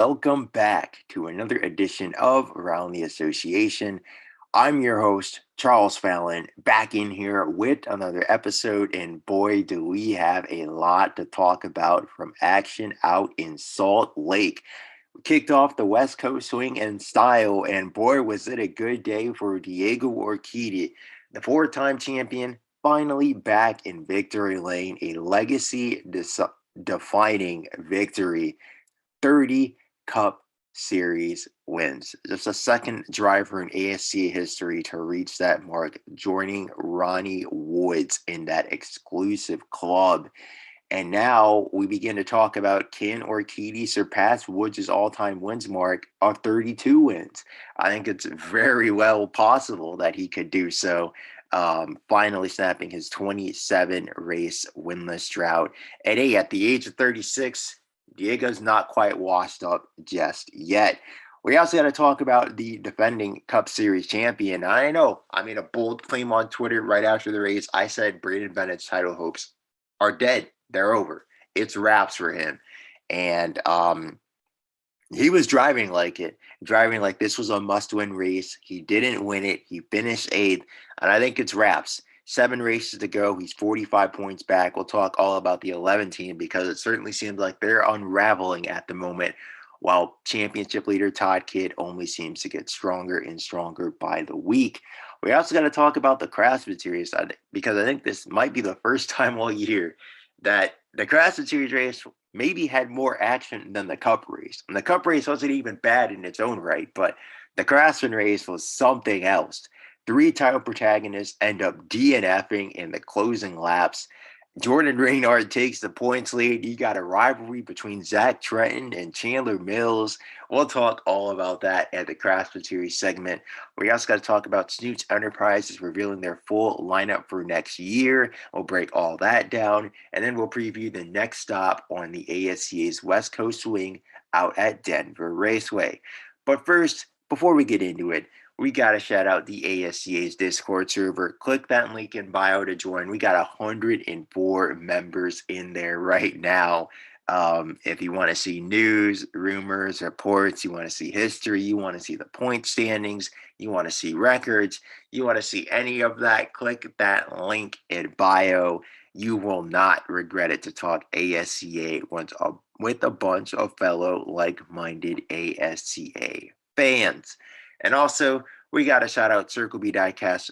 welcome back to another edition of Around the Association. I'm your host, Charles Fallon, back in here with another episode. And boy, do we have a lot to talk about from action out in Salt Lake. We kicked off the West Coast swing in style, and boy, was it a good day for Diego Orkedi, the four-time champion, finally back in victory lane, a legacy defining victory. 30 Cup Series wins. Just a second driver in ASCA history to reach that mark, joining Ronnie Woods in that exclusive club. And now we begin to talk about, can Orkedi surpass Woods' all-time wins mark of 32 wins? I think it's very well possible that he could do so. Finally snapping his 27 race winless drought. And hey, at the age of 36, Diego's not quite washed up just yet. We also got to talk about the defending Cup Series champion. I know I made a bold claim on Twitter right after the race. I said Braeden Bennett's title hopes are dead. They're over. It's wraps for him. And he was driving like this was a must-win race. He didn't win it. He finished 8th, and I think it's wraps. 7 races to go. He's 45 points back. We'll talk all about the 11 team because it certainly seems like they're unraveling at the moment, while championship leader Todd Kidd only seems to get stronger and stronger by the week. We also got to talk about the Craftsman Series because I think this might be the first time all year that the Craftsman Series race maybe had more action than the Cup race. And the Cup race wasn't even bad in its own right, but the Craftsman race was something else. 3 title protagonists end up DNFing in the closing laps. Jordan Reynard takes the points lead. You got a rivalry between Zach Trenton and Chandler Mills. We'll talk all about that at the Craftsman Series segment. We also got to talk about Snoots Enterprises revealing their full lineup for next year. We'll break all that down, and then we'll preview the next stop on the ASCA's West Coast swing out at Denver Raceway. But first, before we get into it, we got to shout out the ASCA's Discord server. Click that link in bio to join. We got 104 members in there right now. If you want to see news, rumors, reports, you want to see history, you want to see the point standings, you want to see records, you want to see any of that, click that link in bio. You will not regret it to talk ASCA with a bunch of fellow like-minded ASCA fans. And also, we got to shout out Circle B Diecast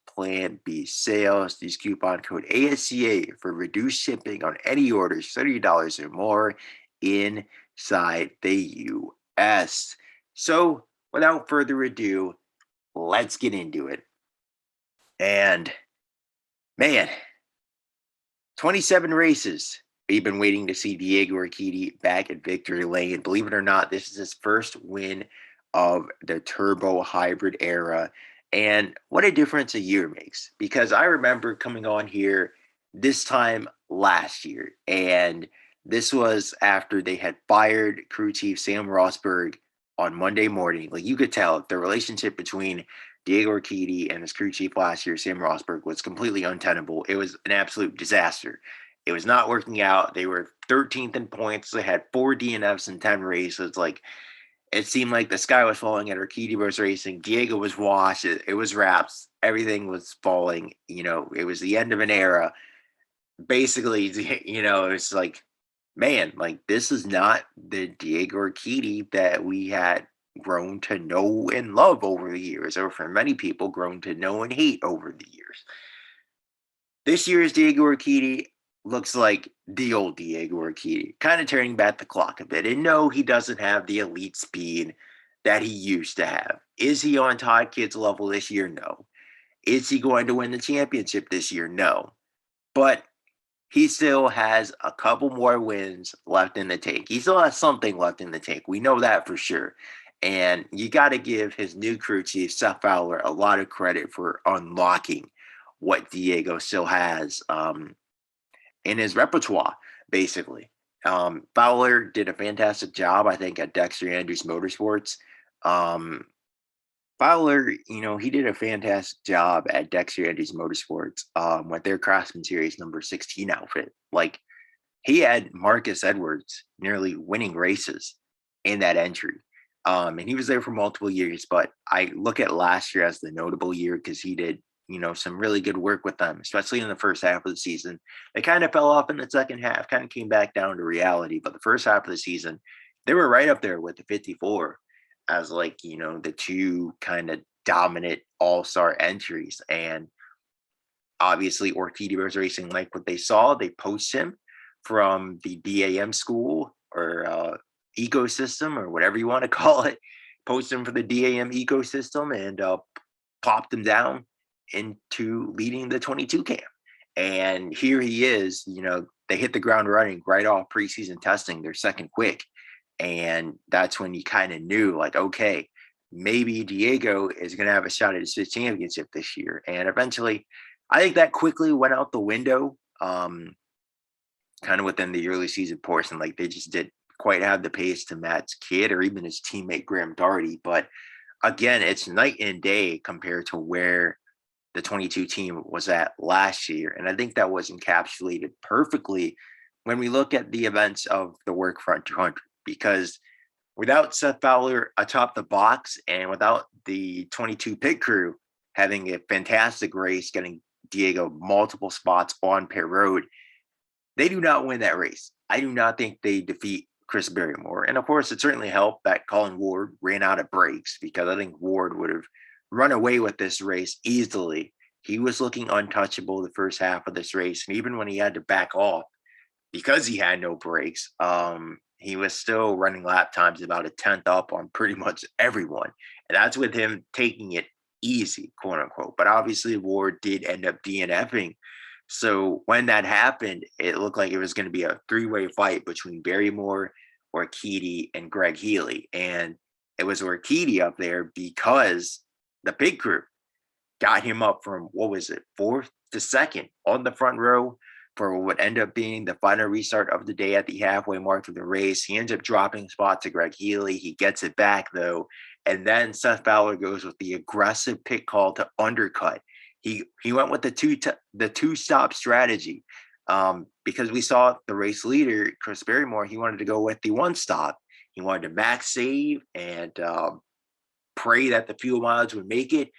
/ Plan B sales. Use coupon code ASCA for reduced shipping on any orders $30 or more inside the U.S. So, without further ado, let's get into it. And, man, 27 races. We've been waiting to see Diego Orkedi back at victory lane. Believe it or not, this is his first win of the turbo hybrid era, and what a difference a year makes, because I remember coming on here this time last year, and this was after they had fired crew chief Sam Rosberg on Monday morning. Like, you could tell the relationship between Diego Orkedi and his crew chief last year, Sam Rosberg, was completely untenable. It was an absolute disaster. It was not working out. They were 13th in points. They had 4 DNFs in 10 races. Like, it seemed like the sky was falling at Orkedi was racing. Diego was washed. It was wraps. Everything was falling. You know, it was the end of an era. Basically, you know, it's like, man, like, this is not the Diego Orkedi that we had grown to know and love over the years, or for many people, grown to know and hate over the years. This year's Diego Orkedi looks like the old Diego Orkedi, kind of turning back the clock a bit. And no, he doesn't have the elite speed that he used to have. Is he on Todd Kidd's level this year? No. Is he going to win the championship this year? No. But he still has a couple more wins left in the tank. He still has something left in the tank. We know that for sure. And you got to give his new crew chief, Seth Fowler, a lot of credit for unlocking what Diego still has in his repertoire, basically. Fowler did a fantastic job, I think, at Dexter Andrews Motorsports. Fowler, you know, he did a fantastic job at Dexter Andrews Motorsports with their Craftsman Series number 16 outfit. Like, he had Marcus Edwards nearly winning races in that entry. And he was there for multiple years, but I look at last year as the notable year because he did, some really good work with them, especially in the first half of the season. They kind of fell off in the second half, kind of came back down to reality. But the first half of the season, they were right up there with the 54 as like, the two kind of dominant all-star entries. And obviously Orkidi was racing like what they saw. They poached him from the DAM school or ecosystem or whatever you want to call it, poached him for the DAM ecosystem and popped him down into leading the 22 camp. And here he is, they hit the ground running right off preseason testing, their second quick. And that's when you kind of knew, like, okay, maybe Diego is going to have a shot at his fifth championship this year. And eventually, I think that quickly went out the window, kind of within the early season portion. Like, they just did quite have the pace to match Kidd or even his teammate Graham Doherty. But again, it's night and day compared to where the 22 team was at last year. And I think that was encapsulated perfectly when we look at the events of the Workfront 200, because without Seth Fowler atop the box and without the 22 pit crew having a fantastic race, getting Diego multiple spots on pit road, they do not win that race. I do not think they defeat Chris Barrymore. And of course, it certainly helped that Colin Ward ran out of brakes, because I think Ward would have run away with this race easily. He was looking untouchable the first half of this race. And even when he had to back off because he had no brakes, he was still running lap times about a tenth up on pretty much everyone. And that's with him taking it easy, quote unquote. But obviously, Ward did end up DNFing. So when that happened, it looked like it was going to be a three-way fight between Barrymore, Orkidi, and Greg Healy. And it was Orkidi up there because the pit crew got him up from, what was it, fourth to second on the front row for what ended up being the final restart of the day at the halfway mark of the race. He ends up dropping spot to Greg Healy. He gets it back, though. And then Seth Fowler goes with the aggressive pit call to undercut. He went with the two-stop strategy, because we saw the race leader, Chris Barrymore, he wanted to go with the one-stop. He wanted to max save and pray that the fuel mileage would make it.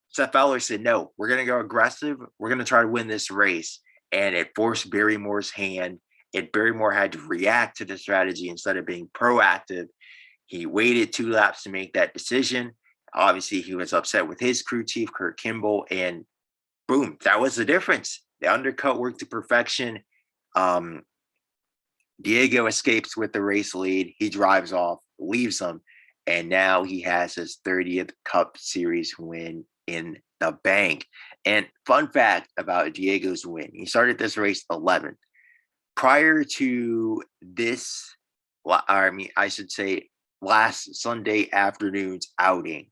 Seth Fowler said, no, we're going to go aggressive. We're going to try to win this race. And it forced Barrymore's hand. And Barrymore had to react to the strategy instead of being proactive. He waited 2 laps to make that decision. Obviously, he was upset with his crew chief, Kurt Kimball, and boom, that was the difference. The undercut worked to perfection. Diego escapes with the race lead. He drives off, leaves them, and now he has his 30th Cup Series win in the bank. And fun fact about Diego's win, he started this race 11th. Prior to this, I should say last Sunday afternoon's outing,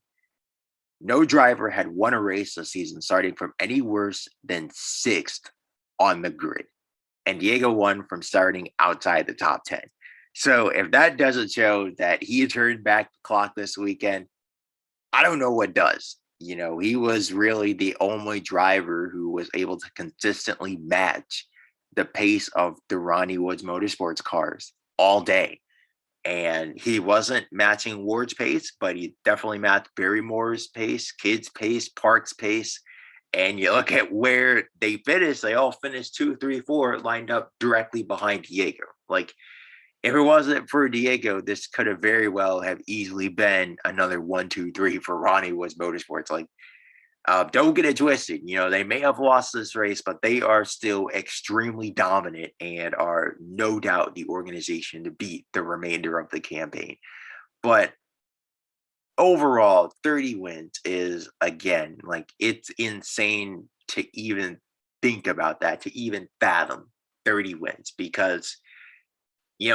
no driver had won a race this season starting from any worse than 6th on the grid. And Diego won from starting outside the top 10. So if that doesn't show that he turned back the clock this weekend, I don't know what does. He was really the only driver who was able to consistently match the pace of the Ronnie Woods Motorsports cars all day. And he wasn't matching Ward's pace, but he definitely matched Barrymore's pace, Kidd's pace, Park's pace. And you look at where they finished, they all finished 2, 3, 4, lined up directly behind Diego. Like, if it wasn't for Diego, this could have very well have easily been another 1, 2, 3 for Ronnie Woods Motorsports. Like, don't get it twisted. They may have lost this race, but they are still extremely dominant and are no doubt the organization to beat the remainder of the campaign. But overall, 30 wins is, again, like, it's insane to even think about that, to even fathom 30 wins, because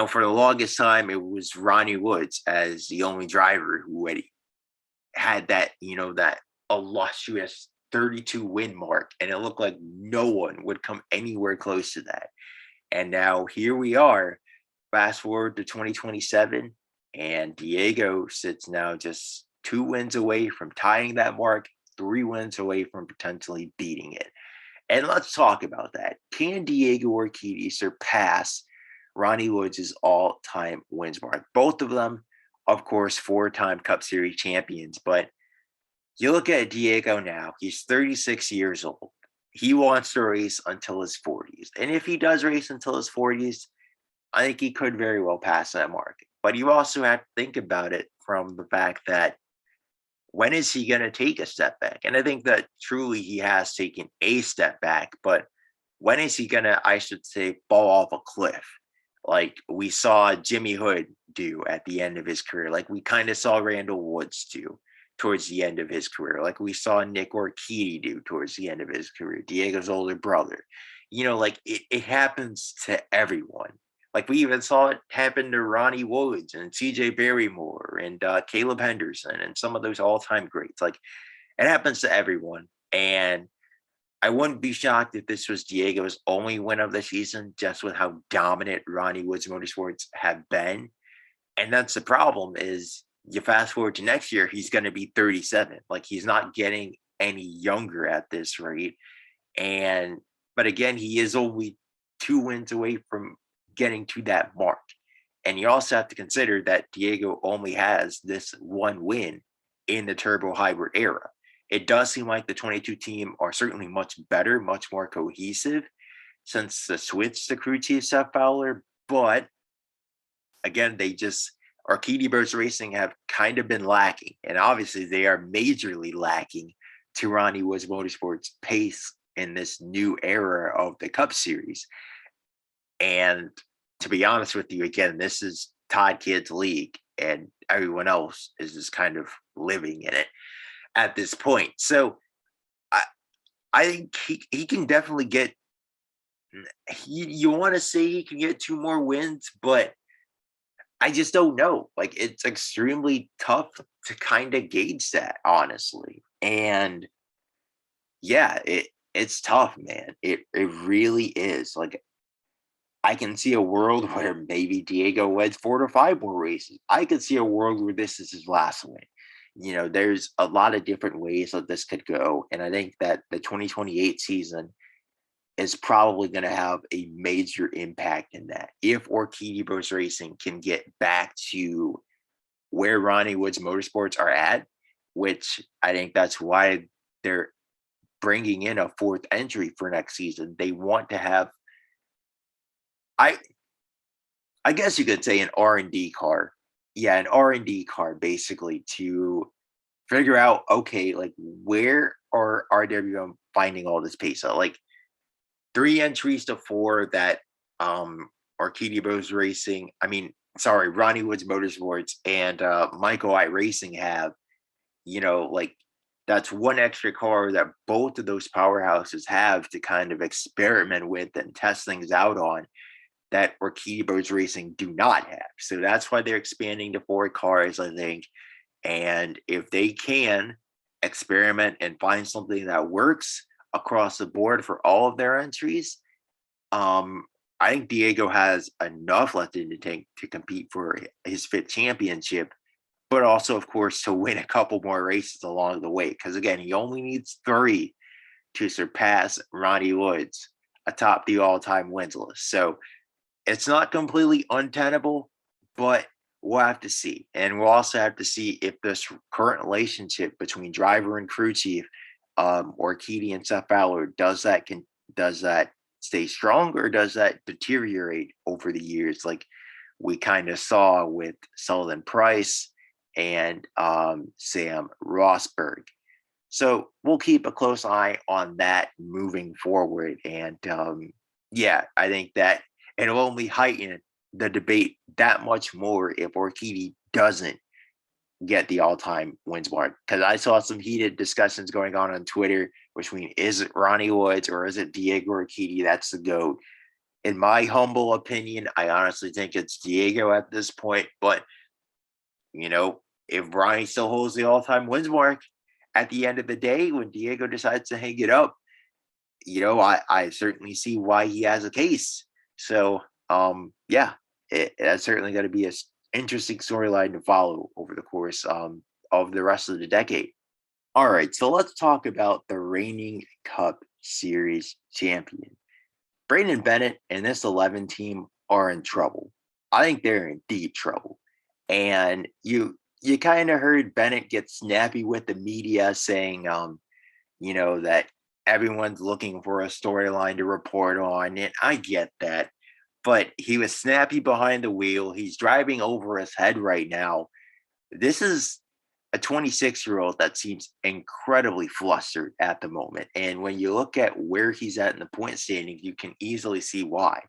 for the longest time, it was Ronnie Woods as the only driver who had that, that illustrious 32 win mark. And it looked like no one would come anywhere close to that. And now here we are, fast forward to 2027, and Diego sits now just 2 wins away from tying that mark, 3 wins away from potentially beating it. And let's talk about that. Can Diego Orkidi surpass Ronnie Woods' all-time wins mark? Both of them of course, four-time Cup Series champions. But you look at Diego now, he's 36 years old. He wants to race until his 40s. And if he does race until his 40s, I think he could very well pass that mark. But you also have to think about it from the fact that when is he going to take a step back? And I think that truly he has taken a step back, but when is he going to, I should say, fall off a cliff? Like we saw Jimmy Hood do at the end of his career, like we kind of saw Randall Woods do towards the end of his career, like we saw Nick Orkedi do towards the end of his career, Diego's older brother. Like it happens to everyone. Like we even saw it happen to Ronnie Woods and CJ Barrymore and Caleb Henderson and some of those all-time greats. Like it happens to everyone. And I wouldn't be shocked if this was Diego's only win of the season, just with how dominant Ronnie Woods Motorsports have been. And that's the problem is you fast forward to next year, he's going to be 37. Like he's not getting any younger at this rate. But again, he is only 2 wins away from getting to that mark. And you also have to consider that Diego only has this 1 win in the turbo hybrid era. It does seem like the 22 team are certainly much better, much more cohesive since the switch to crew chief Seth Fowler. But again, Orkedi Bros Racing have kind of been lacking. And obviously they are majorly lacking to Ronnie Woods Motorsports pace in this new era of the Cup Series. And to be honest with you, again, this is Todd Kidd's league and everyone else is just kind of living in it at this point. So I think he can definitely get, you want to say he can get 2 more wins, but I just don't know. Like it's extremely tough to kind of gauge that, honestly. And yeah, it's tough, man. It really is. Like I can see a world where maybe Diego wins 4 to 5 more races. I could see a world where this is his last win. There's a lot of different ways that this could go. And I think that the 2028 season is probably going to have a major impact in that. If Orkedi Bros Racing can get back to where Ronnie Woods Motorsports are at, which I think that's why they're bringing in a 4th entry for next season. They want to have, I guess you could say an R&D car. Yeah, an R&D car basically to figure out, okay, like where are RWM finding all this pace? So like 3 entries to 4 that Orkedi Bros Racing, Ronnie Woods Motorsports and Michael I Racing have, like that's 1 extra car that both of those powerhouses have to kind of experiment with and test things out on that Orkedi Bros Racing do not have. So that's why they're expanding to 4 cars, I think. And if they can experiment and find something that works across the board for all of their entries, I think Diego has enough left in the tank to compete for his 5th championship, but also, of course, to win a couple more races along the way. Because again, he only needs 3 to surpass Ronnie Woods atop the all-time wins list. So it's not completely untenable, but we'll have to see. And we'll also have to see if this current relationship between driver and crew chief, Orkedi and Seth Fowler, does that stay strong or does that deteriorate over the years, like we kind of saw with Sullivan Price and Sam Rosberg. So we'll keep a close eye on that moving forward. And I think that it'll only heighten the debate that much more if Orkedi doesn't get the all-time wins mark. Because I saw some heated discussions going on Twitter between, is it Ronnie Woods or is it Diego Orkedi that's the GOAT? In my humble opinion, I honestly think it's Diego at this point. But, if Ronnie still holds the all-time wins mark at the end of the day, when Diego decides to hang it up, I certainly see why he has a case. So, that's certainly going to be an interesting storyline to follow over the course of the rest of the decade. All right, so let's talk about the reigning Cup Series champion. Braeden Bennett and this 11 team are in trouble. I think they're in deep trouble. And you kind of heard Bennett get snappy with the media saying, that everyone's looking for a storyline to report on. And I get that. But he was snappy behind the wheel. He's driving over his head right now. This is a 26-year-old that seems incredibly flustered at the moment. And when you look at where he's at in the point standing, you can easily see why.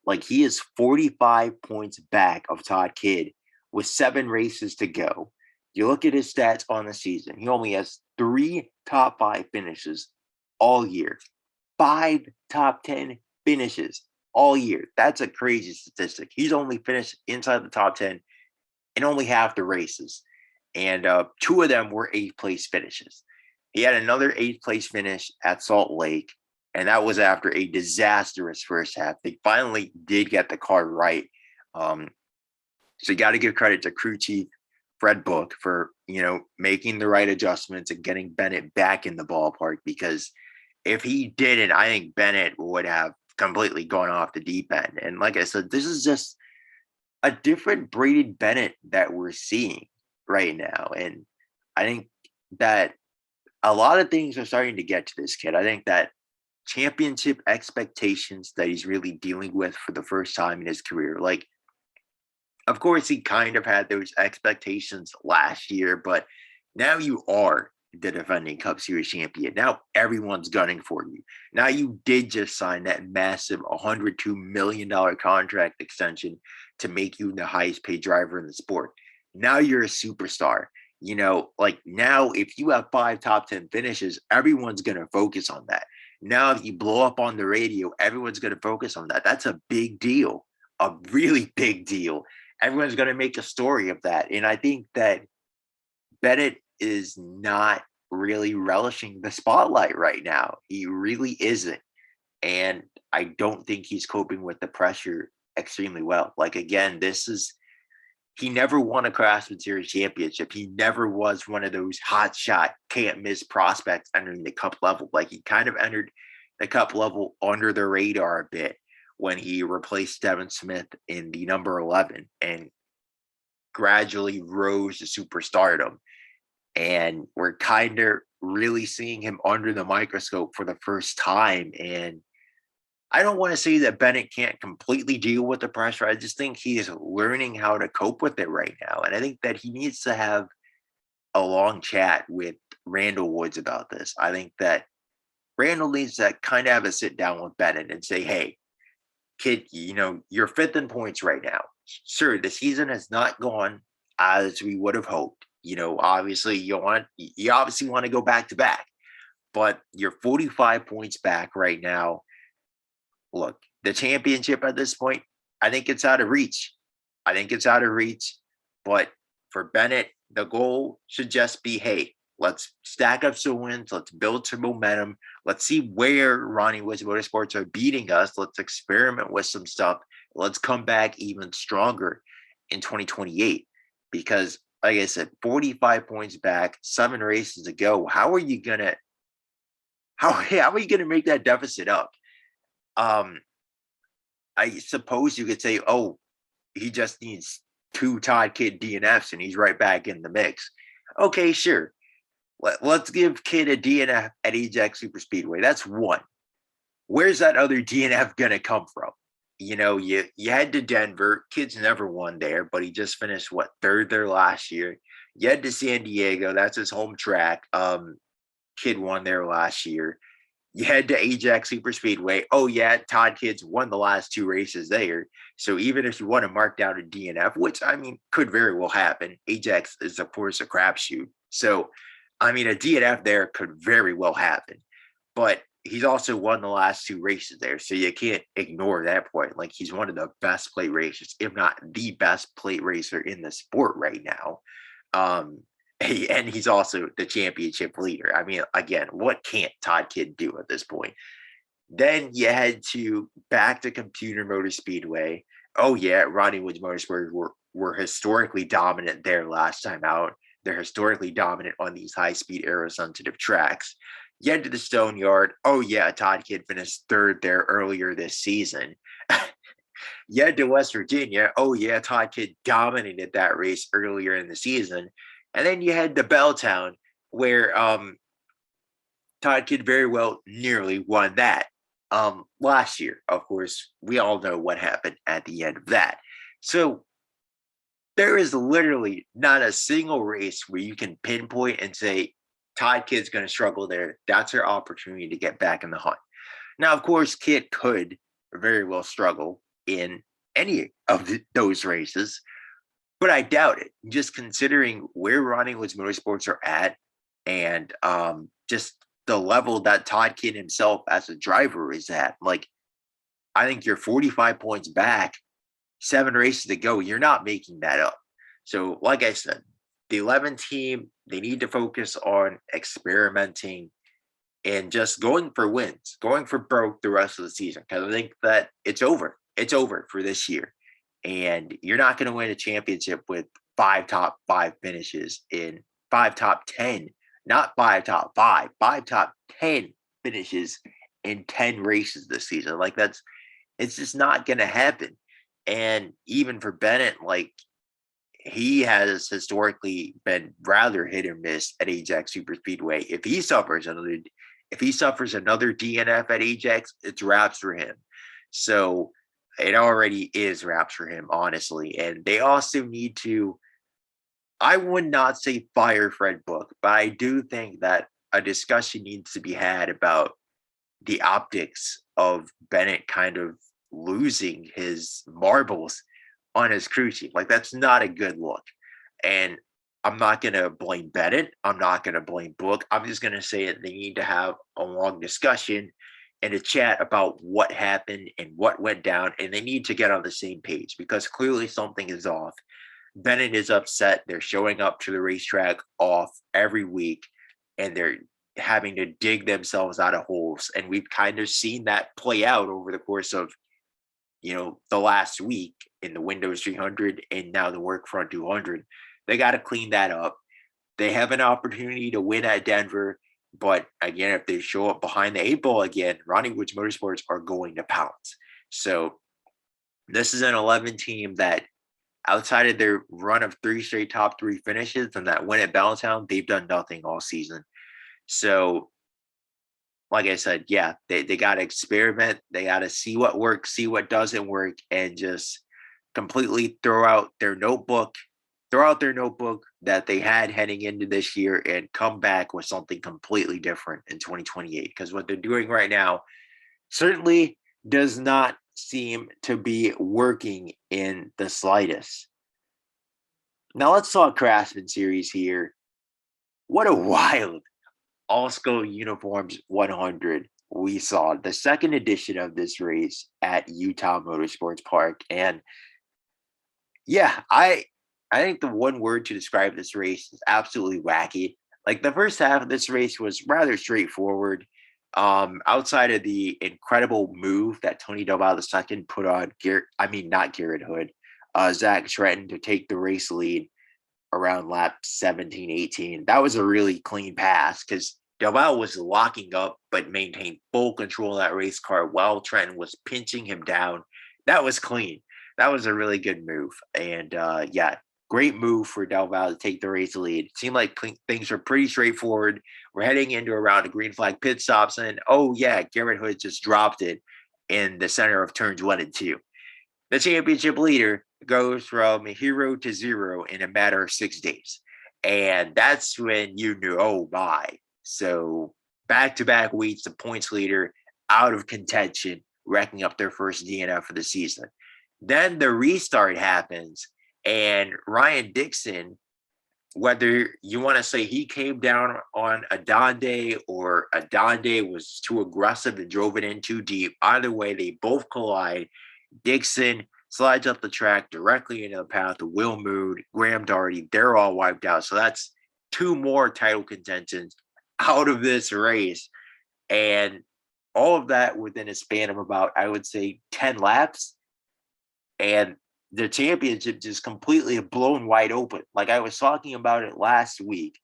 Like, he is 45 points back of Todd Kidd with 7 races to go. You look at his stats on the season, he only has 3 top 5 finishes all year, 5 top 10 finishes all year. That's a crazy statistic. He's only finished inside the top 10 in only half the races. And 2 of them were 8th place finishes. He had another 8th place finish at Salt Lake, and that was after a disastrous first half. They finally did get the car right. So you got to give credit to crew chief Fred Book for, making the right adjustments and getting Bennett back in the ballpark, because if he didn't, I think Bennett would have completely gone off the deep end. And like I said, this is just a different Braeden Bennett that we're seeing right now. And I think that a lot of things are starting to get to this kid. I think that championship expectations that he's really dealing with for the first time in his career, like, of course, he kind of had those expectations last year, but now you are the defending Cup Series champion. Now everyone's gunning for you. Now you did just sign that massive $102 million contract extension to make you the highest paid driver in the sport. Now you're a superstar. Like, now if you have 5 top 10 finishes, everyone's going to focus on that. Now, if you blow up on the radio, everyone's going to focus on that. That's a big deal, a really big deal. Everyone's going to make a story of that. And I think that Bennett is not really relishing the spotlight right now. He really isn't. And I don't think he's coping with the pressure extremely well. Like, again, he never won a Craftsman Series championship. He never was one of those hot shot, can't miss prospects entering the Cup level. Like, he kind of entered the Cup level under the radar a bit when he replaced Devin Smith in the number 11 and gradually rose to superstardom. And we're kind of really seeing him under the microscope for the first time. And I don't want to say that Bennett can't completely deal with the pressure. I just think he is learning how to cope with it right now. And I think that he needs to have a long chat with Randall Woods about this. I think that Randall needs to kind of have a sit down with Bennett and say, hey, kid, you're 5th in points right now. Sure, the season has not gone as we would have hoped. Obviously you obviously want to go back to back, but you're 45 points back right now. Look, the championship at this point, I think it's out of reach. But for Bennett, the goal should just be, hey, let's stack up some wins. Let's build some momentum. Let's see where Ronnie Woods Motorsports are beating us. Let's experiment with some stuff. Let's come back even stronger in 2028. Because, like I said, 45 points back, 7 races to go. How are you gonna make that deficit up? I suppose you could say, oh, he just needs 2 Todd Kidd DNFs and he's right back in the mix. Okay, sure. Let's give Kidd a DNF at Ajax Super Speedway. That's one. Where's that other DNF going to come from? You head to Denver. Kidd's never won there, but he just finished, 3rd there last year. You head to San Diego. That's his home track. Kidd won there last year. You head to Ajax Super Speedway. Oh, yeah, Todd Kidd's won the last 2 races there. So even if you want to mark down a DNF, which, could very well happen, Ajax is, of course, a crapshoot. So, a DNF there could very well happen. But he's also won the last 2 races there. So you can't ignore that point. Like, he's one of the best plate racers, if not the best plate racer in the sport right now. And he's also the championship leader. Again, what can't Todd Kidd do at this point? Then you head back to Computer Motor Speedway. Oh, yeah, Ronnie Woods Motorsports were historically dominant there last time out. They're historically dominant on these high-speed aero-sensitive tracks. You head to the Stone Yard. Oh, yeah, Todd Kidd finished 3rd there earlier this season. Yeah, to West Virginia. Oh yeah, Todd Kidd dominated that race earlier in the season. And then you had the Belltown where Todd Kidd very well nearly won that last year. Of course, we all know what happened at the end of that. So there is literally not a single race where you can pinpoint and say Todd Kidd's going to struggle there. That's her opportunity to get back in the hunt. Now, of course, Kidd could very well struggle in any of those races, but I doubt it. Just considering where Ronnie Woods Motorsports are at, and just the level that Todd Kidd himself as a driver is at. Like, I think you're 45 points back, 7 races to go. You're not making that up. So, like I said, the 11 team, they need to focus on experimenting and just going for wins, going for broke the rest of the season. Because I think that it's over. It's over for this year. And you're not going to win a championship with 5 top 5 finishes in 5 top 10, not 5 top 5, 5 top 10 finishes in 10 races this season. Like, it's just not going to happen. And even for Bennett, like, he has historically been rather hit or miss at Ajax Super Speedway. If he suffers another DNF at Ajax, it's wraps for him. So it already is wraps for him, honestly. And they also need to, I would not say fire Fred Book, but I do think that a discussion needs to be had about the optics of Bennett kind of losing his marbles on his crew chief. Like, that's not a good look. And I'm not going to blame Bennett. I'm not going to blame Book. I'm just going to say that they need to have a long discussion and a chat about what happened and what went down. And they need to get on the same page because clearly something is off. Bennett is upset. They're showing up to the racetrack off every week and they're having to dig themselves out of holes. And we've kind of seen that play out over the course of, the last week in the Windows 300 and now the Workfront 200. They got to clean that up. They have an opportunity to win at Denver. But again, if they show up behind the 8 ball again, Ronnie Woods Motorsports are going to pounce. So this is an 11 team that outside of their run of 3 straight top 3 finishes and that win at Belltown, they've done nothing all season. So like I said, yeah, they got to experiment. They got to see what works, see what doesn't work, and just completely throw out their notebook that they had heading into this year and come back with something completely different in 2028. Because what they're doing right now certainly does not seem to be working in the slightest. Now let's talk Craftsman series here. What a wild Alsco Uniforms 100 we saw, the second edition of this race at Utah Motorsports Park. And yeah, I think the one word to describe this race is absolutely wacky. Like, the first half of this race was rather straightforward. Outside of the incredible move that Tony Doval II put on not Garrett Hood, Zach Trenton to take the race lead around lap 17, 18. That was a really clean pass because Doval was locking up but maintained full control of that race car while Trenton was pinching him down. That was clean. That was a really good move. And great move for Doval to take the race lead. It seemed like things were pretty straightforward. We're heading into a round of green flag pit stops, and Garrett Hood just dropped it in the center of turns 1 and 2. The championship leader goes from hero to zero in a matter of 6 days. And that's when you knew, oh my. So back-to-back weeks, the points leader out of contention, racking up their first DNF for the season. Then the restart happens, and Ryan Dixon, whether you want to say he came down on Adonde or Adonde was too aggressive and drove it in too deep, either way, they both collide. Dixon slides up the track directly into the path of Will Mood, Graham Doherty. They're all wiped out. So that's 2 more title contentions out of this race. And all of that within a span of about, I would say, 10 laps. And the championship just completely blown wide open. Like I was talking about it last week.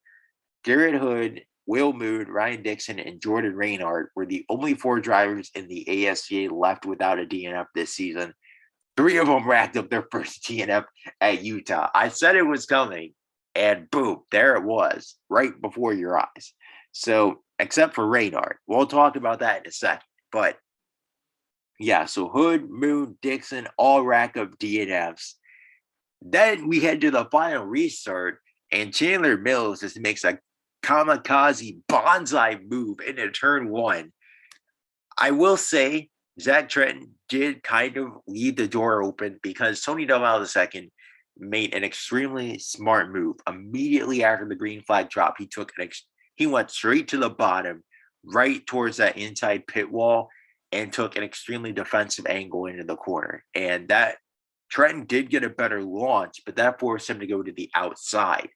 Garrett Hood, Will Mood, Ryan Dixon, and Jordan Reinhardt were the only 4 drivers in the ASCA left without a DNF this season. Three of them racked up their first DNF at Utah. I said it was coming, and boom, there it was, right before your eyes. So, except for Reynard, we'll talk about that in a second. But yeah, so Hood, Moon, Dixon all rack up DNFs. Then we head to the final restart, and Chandler Mills just makes a kamikaze bonsai move into turn one. I will say Zach Trenton did kind of leave the door open because Tony Doval II made an extremely smart move. Immediately after the green flag drop, he went straight to the bottom, right towards that inside pit wall, and took an extremely defensive angle into the corner. And that Trenton did get a better launch, but that forced him to go to the outside.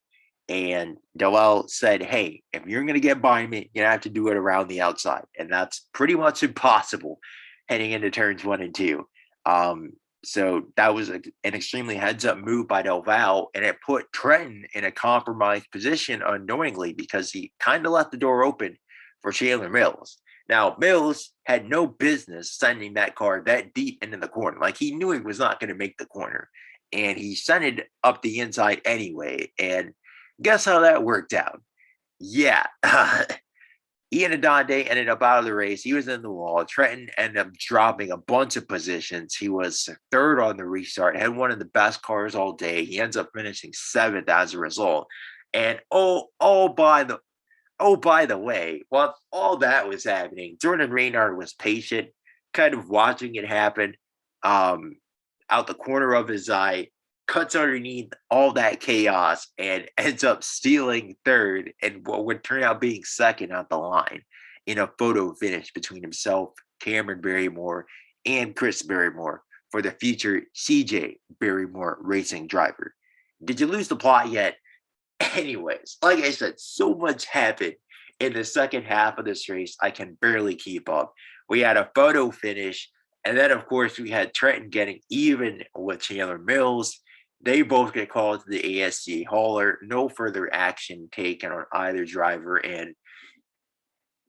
And Doel said, hey, if you're going to get by me, you have to do it around the outside. And that's pretty much impossible heading into turns 1 and 2. So that was an extremely heads-up move by Doval, and it put Trenton in a compromised position unknowingly because he kind of left the door open for Chandler Mills. Now, Mills had no business sending that car that deep into the corner. Like, he knew he was not going to make the corner, and he sent it up the inside anyway. And guess how that worked out? Yeah. Ian Adonde ended up out of the race. He was in the wall. Trenton ended up dropping a bunch of positions. He was third on the restart, had one of the best cars all day. He ends up finishing 7th as a result. And by the way, while all that was happening, Jordan Reynard was patient, kind of watching it happen out the corner of his eye, cuts underneath all that chaos, and ends up stealing third and what would turn out being second on the line in a photo finish between himself, Cameron Barrymore, and Chris Barrymore for the future CJ Barrymore racing driver. Did you lose the plot yet? Anyways, like I said, so much happened in the second half of this race, I can barely keep up. We had a photo finish, and then, of course, we had Trenton getting even with Chandler Mills. They both get called to the ASCA hauler. No further action taken on either driver. And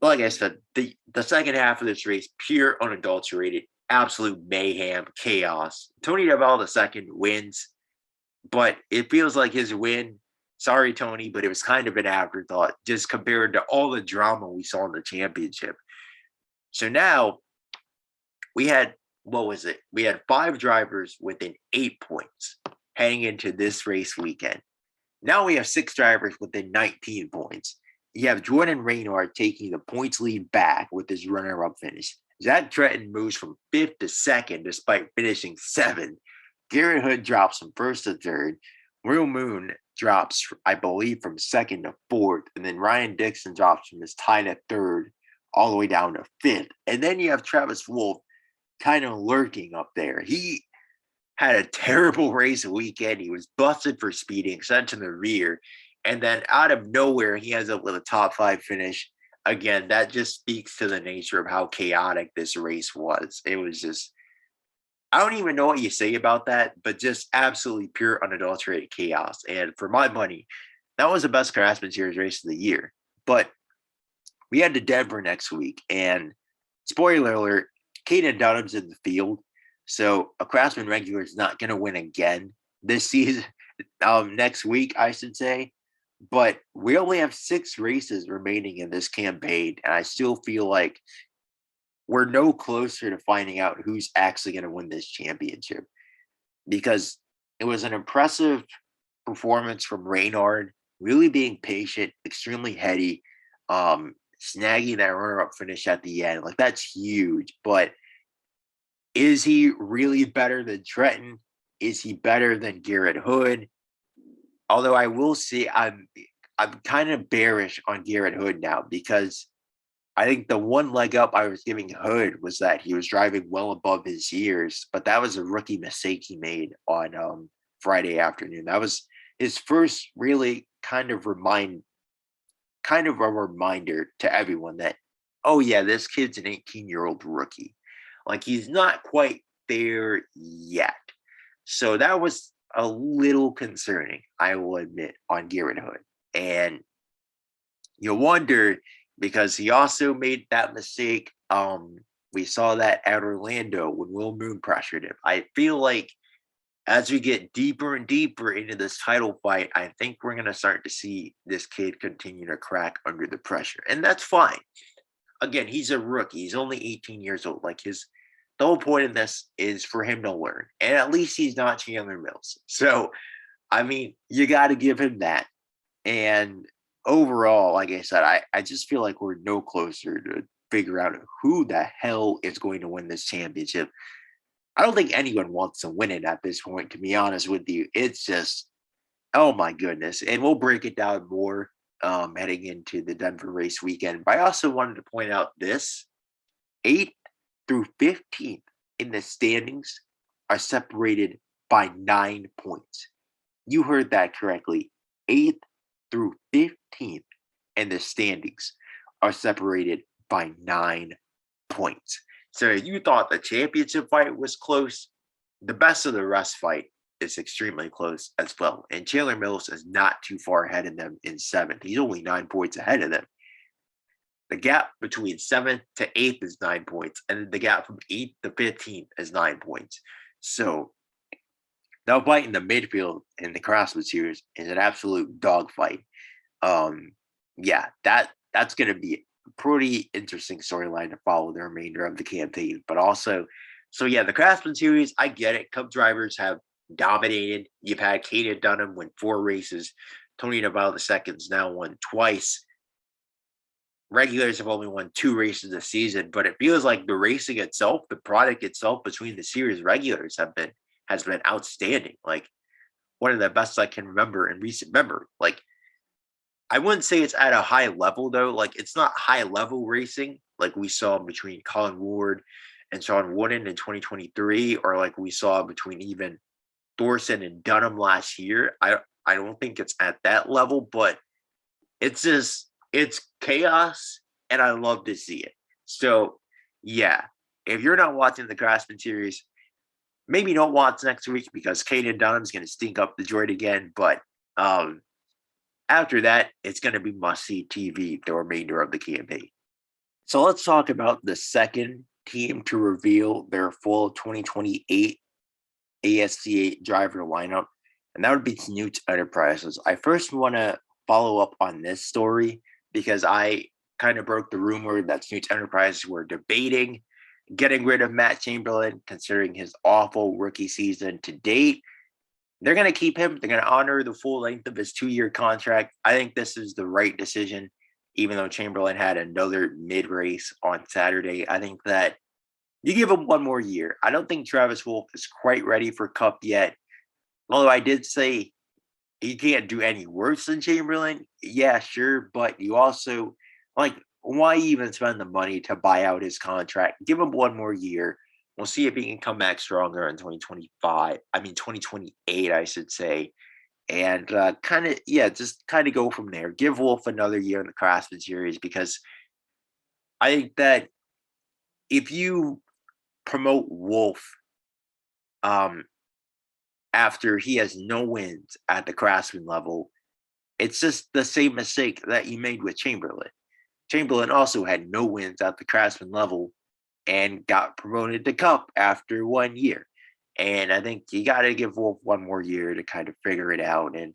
like I said, the second half of this race, pure unadulterated, absolute mayhem, chaos. Tony Doval II wins, but it feels like his win, sorry, Tony, but it was kind of an afterthought just compared to all the drama we saw in the championship. So now we had, We had 5 drivers within 8 points heading into this race weekend. Now we have 6 drivers within 19 points. You have Jordan Reynard taking the points lead back with his runner-up finish. Zach Trenton moves from 5th to 2nd despite finishing 7th. Garrett Hood drops from 1st to 3rd. Real Moon drops, I believe, from 2nd to 4th. And then Ryan Dixon drops from his tie to 3rd all the way down to 5th. And then you have Travis Wolf kind of lurking up there. He had a terrible race weekend. He was busted for speeding, sent to the rear. And then out of nowhere, he ends up with a top 5 finish. Again, that just speaks to the nature of how chaotic this race was. It was just, I don't even know what you say about that, but just absolutely pure unadulterated chaos. And for my money, that was the best Craftsman Series race of the year. But we head to Denver next week, and spoiler alert, Caden Dunham's in the field. So a Craftsman regular is not going to win again this season, next week, I should say. But we only have 6 races remaining in this campaign, and I still feel like we're no closer to finding out who's actually going to win this championship, because it was an impressive performance from Reynard, really being patient, extremely heady, snagging that runner-up finish at the end. Like, that's huge. But is he really better than Trenton? Is he better than Garrett Hood? Although I will say I'm kind of bearish on Garrett Hood now, because I think the one leg up I was giving Hood was that he was driving well above his years, but that was a rookie mistake he made on Friday afternoon. That was his first really kind of a reminder to everyone that, oh yeah, this kid's an 18-year-old rookie. Like, he's not quite there yet. So that was a little concerning, I will admit, on Garrett Hood. And you wonder, because he also made that mistake We saw that at Orlando when Will Moon pressured him. I feel like as we get deeper and deeper into this title fight, I think we're going to start to see this kid continue to crack under the pressure. And that's fine. Again, he's a rookie. He's only 18 years old. Like the whole point of this is for him to learn. And at least he's not Chandler Mills. So, I mean, you got to give him that. And overall, like I said, I just feel like we're no closer to figure out who the hell is going to win this championship. I don't think anyone wants to win it at this point, to be honest with you. It's just, oh my goodness. And we'll break it down more heading into the Denver race weekend. But I also wanted to point out this 8th through 15th in the standings are separated by 9 points. You heard that correctly. 8th through 15th in the standings are separated by 9 points. So if you thought the championship fight was close, the best of the rest fight is extremely close as well. And Chandler Mills is not too far ahead of them in 7th. He's only 9 points ahead of them. The gap between 7th to 8th is 9 points, and the gap from 8th to 15th is 9 points. So the fight in the midfield in the Craftsman series is an absolute dogfight. Yeah, that's going to be a pretty interesting storyline to follow the remainder of the campaign. But also, so yeah, the Craftsman series, I get it. Cup drivers have dominated. You've had Kaden Dunham win 4 races. Tony Navarro II's now won twice. Regulars have only won 2 races this season, but it feels like the racing itself, the product itself between the series regulars has been outstanding. Like one of the best I can remember in recent memory. Like I wouldn't say it's at a high level though. Like it's not high level racing like we saw between Colin Ward and Sean Wooden in 2023, or like we saw between even Thorson and Dunham last year. I don't think it's at that level, but it's chaos, and I love to see it. So yeah, if you're not watching the Craftsman series, maybe don't watch next week because Kaden Dunham's going to stink up the joint again. But after that, it's going to be must-see TV the remainder of the campaign. So let's talk about the second team to reveal their full 2028 ASCA driver lineup, and that would be Snoots Enterprises. I first want to follow up on this story because I kind of broke the rumor that Snoots Enterprises were debating getting rid of Matt Chamberlain, considering his awful rookie season to date. They're going to keep him. They're going to honor the full length of his 2-year contract. I think this is the right decision, even though Chamberlain had another mid-race on Saturday. I think that you give him 1 more year. I don't think Travis Wolff is quite ready for Cup yet. Although I did say he can't do any worse than Chamberlain. Yeah, sure. But you also, like, why even spend the money to buy out his contract? Give him 1 more year. We'll see if he can come back stronger in 2028, I should say. And just kind of go from there. Give Wolff another year in the Craftsman series because I think that if you promote Wolff after he has no wins at the Craftsman level, it's just the same mistake that you made with Chamberlain. Chamberlain also had no wins at the Craftsman level and got promoted to Cup after 1 year. And I think you got to give Wolff 1 more year to kind of figure it out. And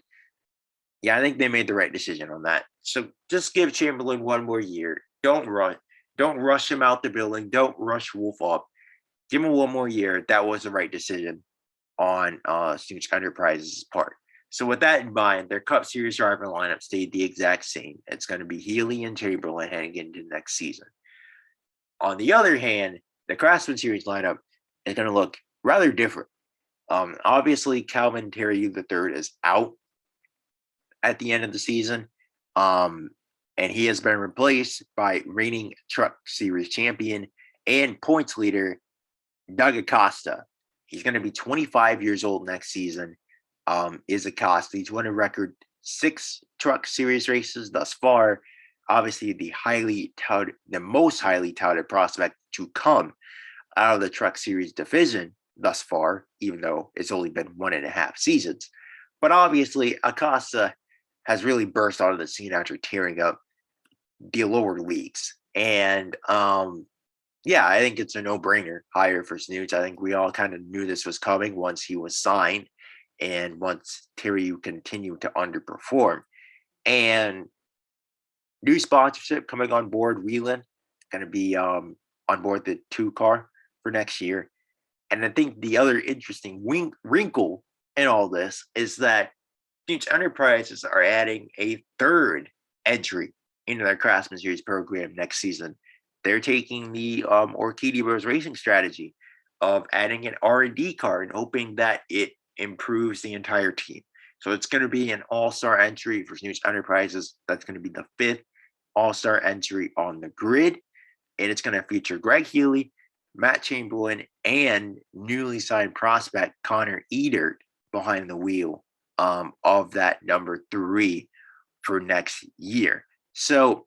yeah, I think they made the right decision on that. So just give Chamberlain 1 more year. Don't rush him out the building. Don't rush Wolff up. Give him 1 more year. That was the right decision on Snoots Enterprises' part. So with that in mind, their Cup Series driver lineup stayed the exact same. It's going to be Healy and Chamberlain heading into next season. On the other hand, the Craftsman Series lineup is going to look rather different. Obviously, Calvin Terry III is out at the end of the season, and he has been replaced by reigning Truck Series champion and points leader Doug Acosta. He's going to be 25 years old next season. Is Acosta. He's won a record 6 Truck Series races thus far. Obviously, the most highly touted prospect to come out of the Truck Series division thus far, even though it's only been 1.5 seasons. But obviously, Acosta has really burst onto the scene after tearing up the lower leagues. And Yeah, I think it's a no-brainer hire for Snoots. I think we all kind of knew this was coming once he was signed and once Terry continued to underperform. And new sponsorship coming on board, Wheelan, going to be on board the 2 car for next year. And I think the other interesting wrinkle in all this is that Snoots Enterprises are adding a third entry into their Craftsman Series program next season. They're taking the Orkedi Bros racing strategy of adding an R&D car and hoping that it improves the entire team. So it's going to be an all-star entry for Snoots Enterprises. That's going to be the 5th all-star entry on the grid. And it's going to feature Greg Healy, Matt Chamberlain, and newly signed prospect Connor Edert behind the wheel of that number 3 for next year. So,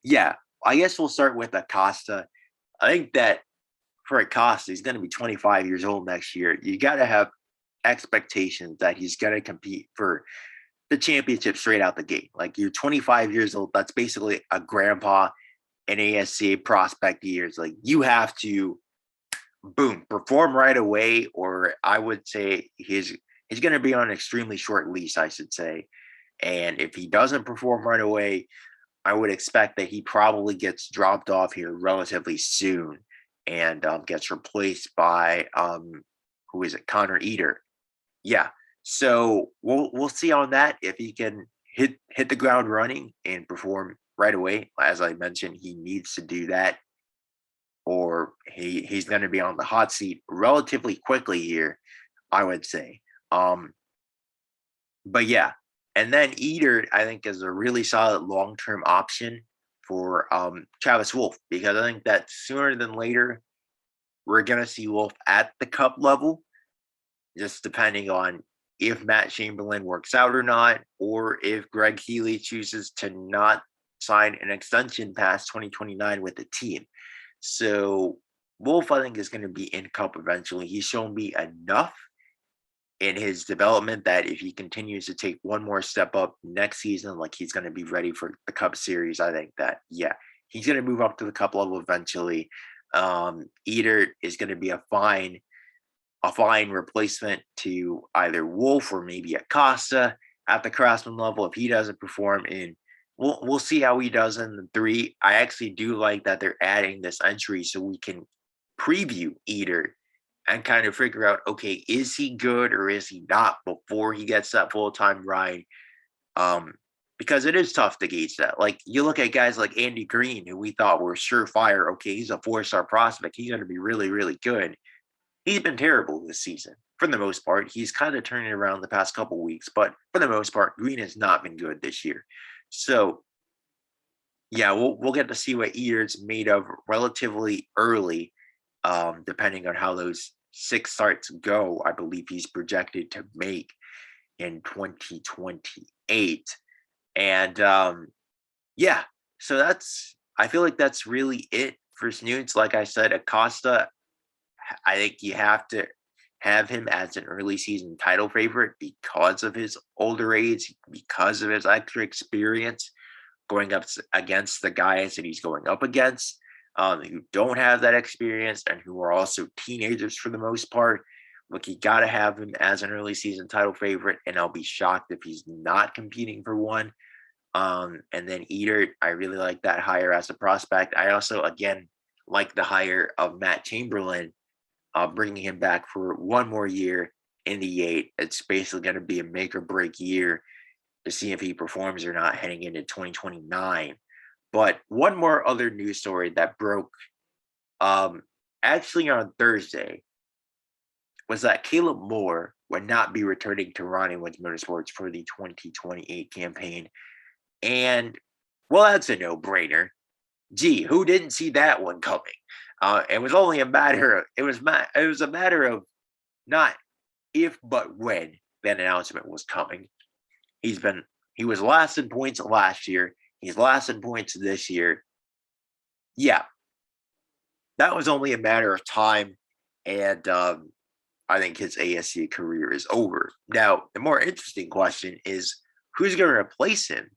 yeah, I guess we'll start with Acosta. I think that for Acosta, he's going to be 25 years old next year. You got to have expectations that he's going to compete for the championship straight out the gate. Like, you're 25 years old. That's basically a grandpa in ASCA prospect years. Like, you have to, boom, perform right away, or I would say he's going to be on an extremely short leash, I should say. And if he doesn't perform right away, I would expect that he probably gets dropped off here relatively soon and gets replaced by who is it, Connor Eater. Yeah, so we'll see on that if he can hit the ground running and perform right away. As I mentioned, he needs to do that, or he's going to be on the hot seat relatively quickly here, I would say. But yeah, and then Eater, I think, is a really solid long-term option for Travis Wolf, because I think that sooner than later we're gonna see Wolf at the cup level, just depending on if Matt Chamberlain works out or not, or if Greg Healy chooses to not sign an extension past 2029 with the team. So Wolf, I think, is going to be in cup eventually. He's shown me enough in his development that if he continues to take one more step up next season, like, he's going to be ready for the Cup Series. I think that, yeah, he's going to move up to the Cup level eventually. Eater is going to be a fine replacement to either Wolf or maybe Acosta at the Craftsman level if he doesn't perform. And we'll see how he does in the 3. I actually do like that they're adding this entry so we can preview Eater and kind of figure out, okay, is he good or is he not before he gets that full-time ride? Because it is tough to gauge that. Like, you look at guys like Andy Green, who we thought were surefire. Okay, he's a 4-star prospect. He's going to be really, really good. He's been terrible this season for the most part. He's kind of turning around the past couple weeks, but for the most part, Green has not been good this year. So, yeah, we'll get to see what Eater's made of relatively early, depending on how those 6 starts go. I believe he's projected to make in 2028. And yeah, so I feel like that's really it for Snoots. Like I said, Acosta, I think you have to have him as an early season title favorite because of his older age, because of his extra experience going up against the guys that he's going up against, who don't have that experience and who are also teenagers for the most part. Look, you got to have him as an early season title favorite, and I'll be shocked if he's not competing for one. And then Eater, I really like that hire as a prospect. I also, again, like the hire of Matt Chamberlain, bringing him back for one more year in the 8. It's basically going to be a make or break year to see if he performs or not heading into 2029. But one more other news story that broke actually on Thursday was that Caleb Moore would not be returning to Ronnie Woods Motorsports for the 2028 campaign. And, well, that's a no-brainer. Gee, who didn't see that one coming? It was only a matter of, it was a matter of not if but when that announcement was coming. He was last in points last year. He's last in points this year. Yeah, that was only a matter of time, and I think his ASC career is over. Now, the more interesting question is, who's going to replace him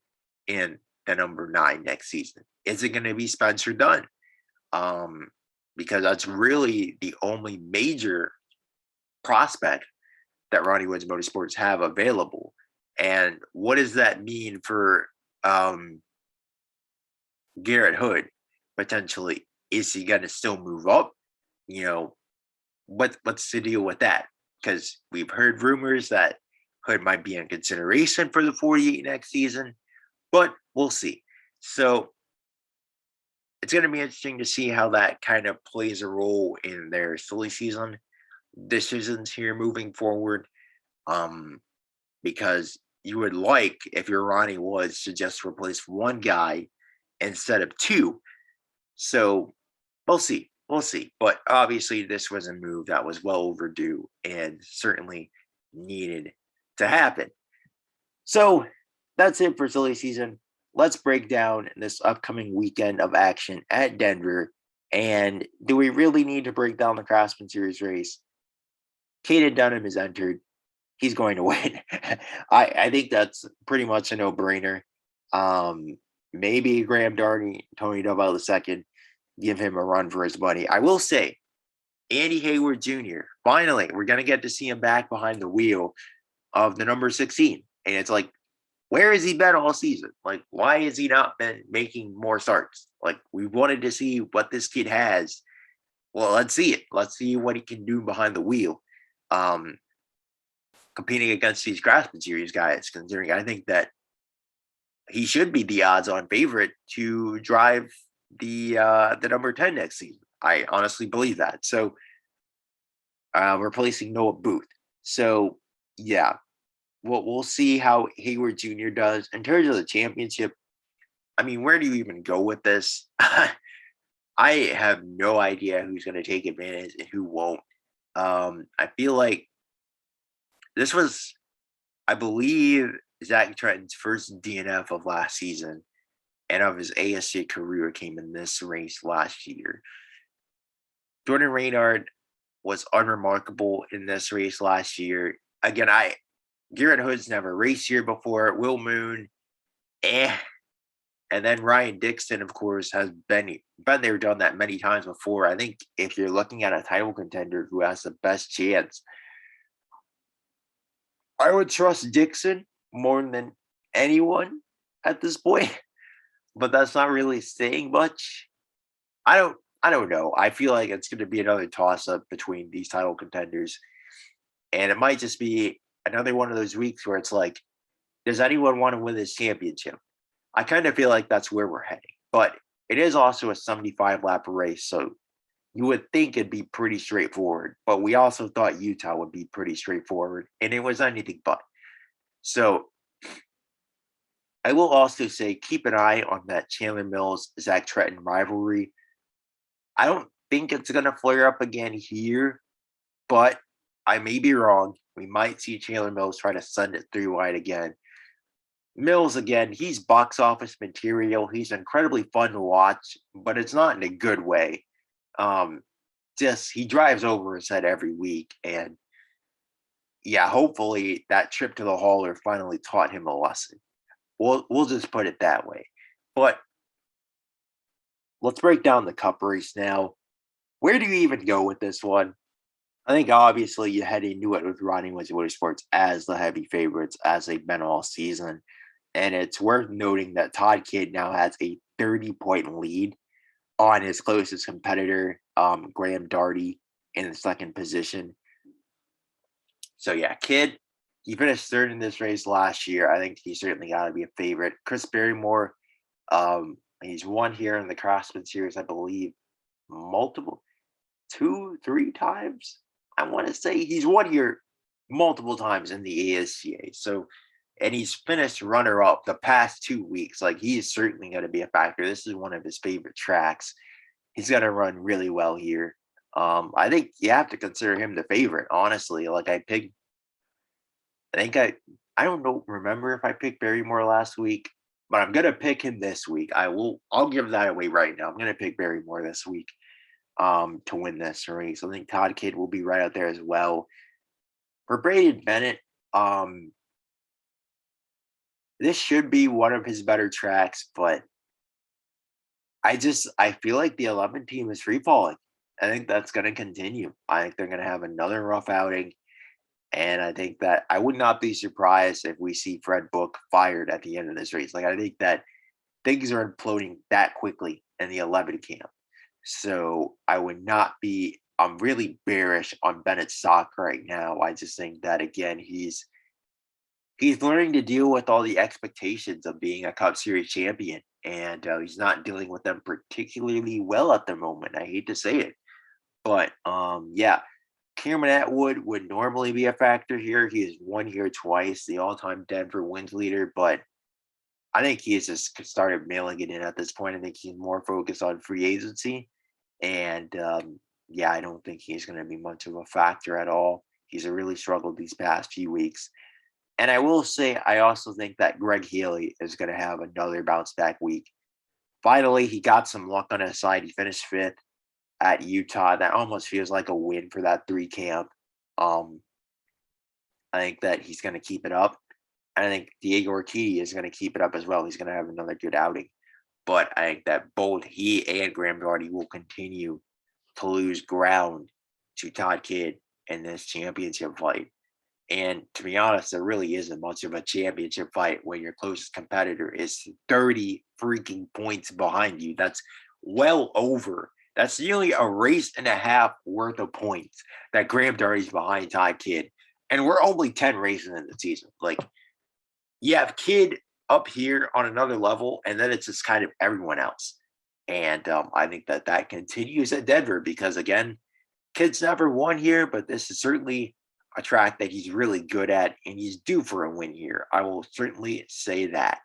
in the number 9 next season? Is it going to be Spencer Dunn? um, because that's really the only major prospect that Ronnie Woods Motorsports have available. And what does that mean for um, Garrett Hood potentially? Is he going to still move up? You know, what's the deal with that? Because we've heard rumors that Hood might be in consideration for the 48 next season, but we'll see. So it's going to be interesting to see how that kind of plays a role in their silly season decisions here moving forward. Um, because you would like, if you're Ronnie Woods, to just replace one guy instead of two. So we'll see. We'll see. But obviously, this was a move that was well overdue and certainly needed to happen. So that's it for silly season. Let's break down this upcoming weekend of action at Denver. And do we really need to break down the Craftsman Series race? Caden Dunham is entered. He's going to win. I think that's pretty much a no brainer. Um, Maybe Graham Darty, Tony Doval II, give him a run for his money. I will say, Andy Hayward Jr. Finally, we're gonna get to see him back behind the wheel of the number 16, and it's like, where has he been all season? Like, why has he not been making more starts? Like, we wanted to see what this kid has. Well, let's see it. Let's see what he can do behind the wheel. Um, Competing against these Craftsman Series guys, considering I think that he should be the odds-on favorite to drive the number 10 next season. I honestly believe that. So replacing Noah Booth. So yeah, we'll see how Hayward Jr. does in terms of the championship. I mean, where do you even go with this? I have no idea who's going to take advantage and who won't. I feel like this was, I believe, Zach Trenton's first DNF of last season and of his ASCA career came in this race last year. Jordan Reynard was unremarkable in this race last year. Again, Garrett Hood's never raced here before. Will Moon, eh. And then Ryan Dixon, of course, has been there, done that many times before. I think if you're looking at a title contender who has the best chance, I would trust Dixon more than anyone at this point. But that's not really saying much. I don't know. I feel like it's going to be another toss up between these title contenders, and it might just be another one of those weeks where it's like, does anyone want to win this championship? I kind of feel like that's where we're heading, but it is also a 75 lap race, so you would think it'd be pretty straightforward. But we also thought Utah would be pretty straightforward, and it was anything but. So I will also say keep an eye on that Chandler Mills Zach Trenton rivalry. I don't think it's going to flare up again here, but I may be wrong. We might see Chandler Mills try to send it three wide again. Mills, again, he's box office material. He's incredibly fun to watch, but it's not in a good way. Um, just he drives over his head every week. And yeah, hopefully that trip to the hauler finally taught him a lesson. We'll just put it that way. But let's break down the cup race now. Where do you even go with this one? I think obviously you head into it with Ronnie Woods Motorsports as the heavy favorites as they've been all season. And it's worth noting that Todd Kidd now has a 30-point lead on his closest competitor, Graham Darty, in the second position. So yeah, Kidd, he finished third in this race last year. I think he certainly got to be a favorite. Chris Barrymore, he's won here in the Craftsman Series, I believe, multiple, 2, 3 times. I want to say he's won here multiple times in the ASCA. So, and he's finished runner up the past 2 weeks. Like, he is certainly going to be a factor. This is one of his favorite tracks. He's going to run really well here. I think you have to consider him the favorite, honestly. Like, I don't know, remember if I picked Barrymore last week, but I'm going to pick him this week. I'll give that away right now. I'm going to pick Barrymore this week to win this race. I think Todd Kidd will be right out there as well. For Braeden Bennett, this should be one of his better tracks, but I feel like the 11 team is free falling. I think that's going to continue. I think they're going to have another rough outing. And I think that I would not be surprised if we see Fred Book fired at the end of this race. Like, I think that things are imploding that quickly in the 11 camp. So I would not be, I'm really bearish on Bennett's stock right now. I just think that, again, he's learning to deal with all the expectations of being a Cup Series champion. And he's not dealing with them particularly well at the moment. I hate to say it. But yeah, Cameron Atwood would normally be a factor here. He has won here twice, the all-time Denver wins leader, but I think he has just started mailing it in at this point. I think he's more focused on free agency, and yeah, I don't think he's going to be much of a factor at all. He's really struggled these past few weeks, and I will say I also think that Greg Healy is going to have another bounce back week. Finally, he got some luck on his side. He finished fifth at Utah. That almost feels like a win for that three camp. Um, I think that he's going to keep it up. And I think Diego Orkedi is going to keep it up as well. He's going to have another good outing. But I think that both he and Graham Darty will continue to lose ground to Todd Kidd in this championship fight. And to be honest, there really isn't much of a championship fight when your closest competitor is 30 freaking points behind you. That's well over. That's nearly a race and a half worth of points that Graham Darty's behind Todd Kidd. And we're only 10 races in the season. Like, you have Kidd up here on another level, and then it's just kind of everyone else. And I think that that continues at Denver because, again, Kidd's never won here, but this is certainly a track that he's really good at, and he's due for a win here. I will certainly say that.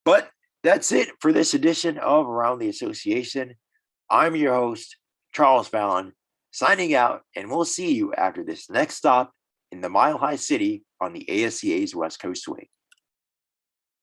But that's it for this edition of Around the Association. I'm your host, Charles Fallon, signing out, and we'll see you after this next stop in the Mile High City on the ASCA's West Coast Swing.